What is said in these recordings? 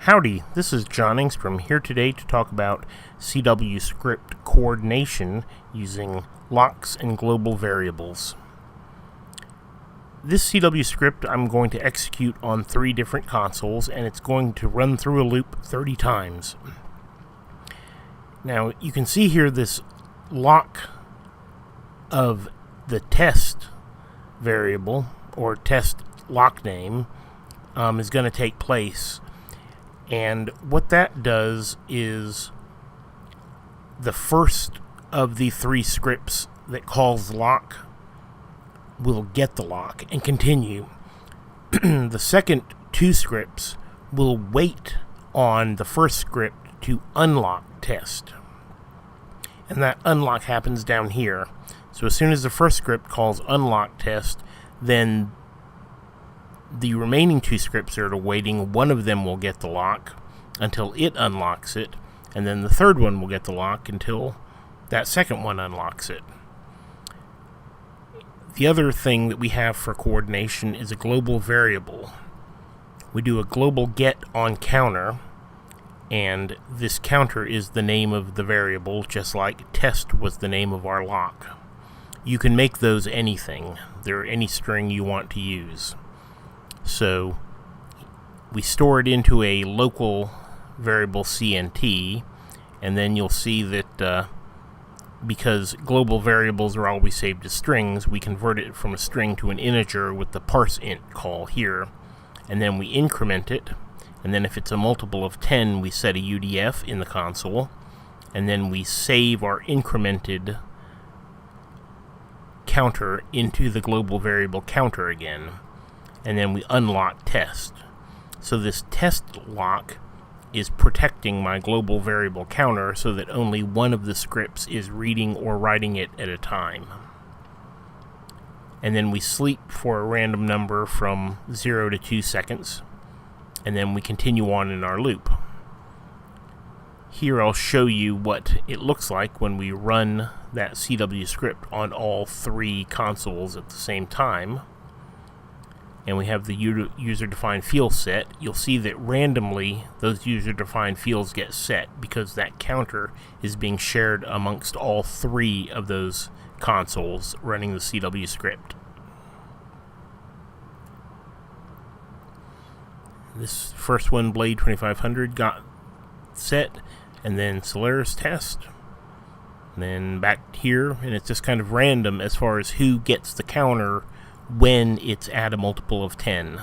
Howdy, this is John Engstrom here today to talk about CWScript coordination using locks and global variables. This CWScript I'm going to execute on 3 different consoles, and it's going to run through a loop 30 times. Now you can see here this lock of the test variable or test lock name is going to take place. And what that does is the first of the 3 scripts that calls lock will get the lock and continue. The second 2 scripts will wait on the first script to unlock test. And that unlock happens down here. So as soon as the first script calls unlock test, then the remaining 2 scripts are waiting. One of them will get the lock until it unlocks it, and then the third one will get the lock until that second one unlocks it. The other thing that we have for coordination is a global variable. We do a global get on counter, and this counter is the name of the variable, just like test was the name of our lock. You can make those anything. They're any string you want to use. So we store it into a local variable CNT, and then you'll see that because global variables are always saved as strings, we convert it from a string to an integer with the parseInt call here, and then we increment it, and then if it's a multiple of 10 we set a UDF in the console, and then we save our incremented counter into the global variable counter again, and then we unlock test. So this test lock is protecting my global variable counter so that only one of the scripts is reading or writing it at a time. And then we sleep for a random number from 0 to 2 seconds, and then we continue on in our loop. Here I'll show you what it looks like when we run that CWScript on all 3 consoles at the same time. And we have the user-defined field set. You'll see that randomly those user-defined fields get set because that counter is being shared amongst all 3 of those consoles running the CWScript. This first one, Blade 2500, got set, and then Solaris test, and then back here, and it's just kind of random as far as who gets the counter when it's at a multiple of 10.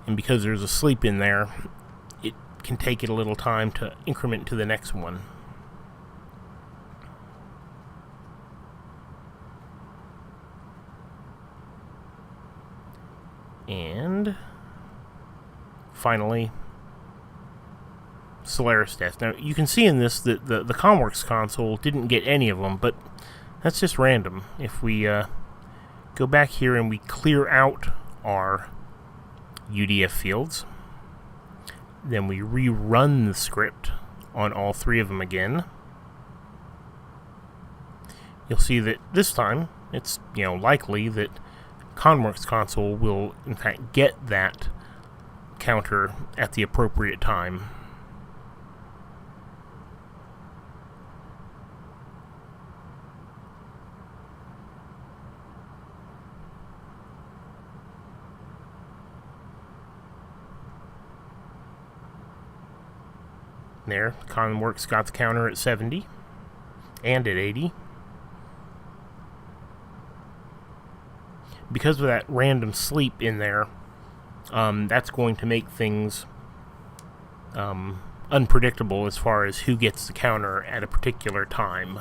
And because there's a sleep in there, it can take it a little time to increment to the next one. And finally, Solaris test. Now you can see in this that the CWScripts console didn't get any of them, but that's just random. If we go back here and we clear out our UDF fields, then we rerun the script on all 3 of them again, you'll see that this time it's likely that CWScripts console will in fact get that counter at the appropriate time. There, CWScripts got the counter at 70 and at 80. Because of that random sleep in there, that's going to make things unpredictable as far as who gets the counter at a particular time.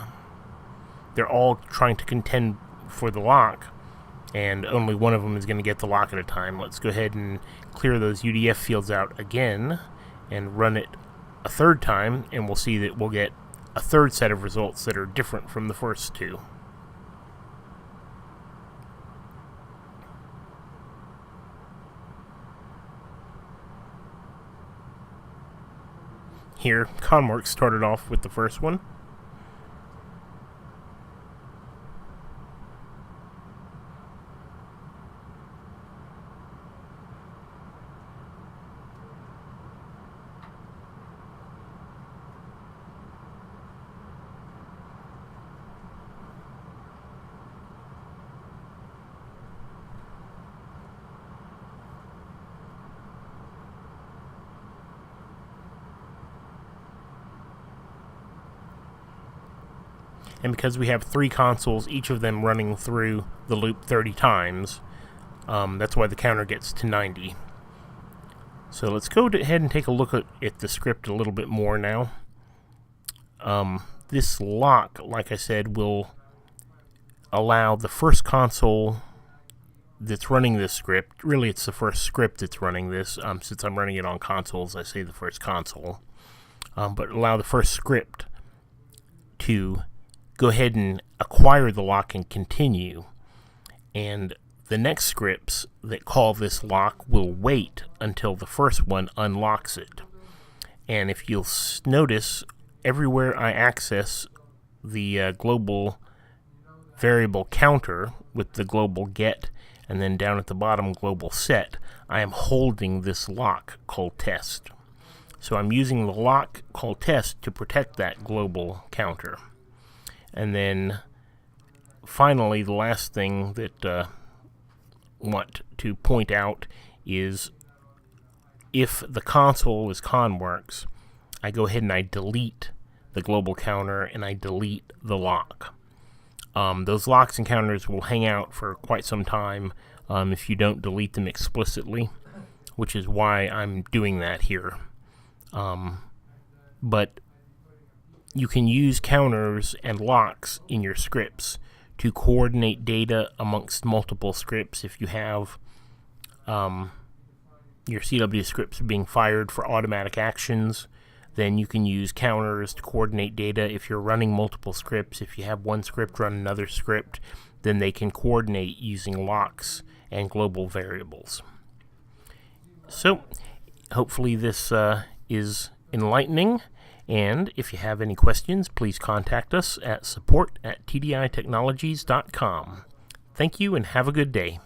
They're all trying to contend for the lock, and only one of them is going to get the lock at a time. Let's go ahead and clear those UDF fields out again and run it a 3rd time, and we'll see that we'll get a 3rd set of results that are different from the first 2. Here, CWScripts started off with the first one. And because we have 3 consoles, each of them running through the loop 30 times, that's why the counter gets to 90. So let's go ahead and take a look at the script a little bit more now. This lock, like I said, will allow the first console that's running this script, really it's the first script that's running this, since I'm running it on consoles, I say the first console, but allow the first script to go ahead and acquire the lock and continue, and the next scripts that call this lock will wait until the first one unlocks it. And if you'll notice, everywhere I access the global variable counter with the global get, and then down at the bottom global set, I am holding this lock called test. So I'm using the lock called test to protect that global counter. And then finally, the last thing that I want to point out is if the console is ConWorks, I go ahead and I delete the global counter and I delete the lock. Those locks and counters will hang out for quite some time if you don't delete them explicitly, which is why I'm doing that here. But you can use counters and locks in your scripts to coordinate data amongst multiple scripts. If you have your CWScripts being fired for automatic actions, then you can use counters to coordinate data. If you're running multiple scripts, if you have one script run another script, then they can coordinate using locks and global variables. So, hopefully this is enlightening, and if you have any questions, please contact us at support@tditechnologies.com. Thank you and have a good day.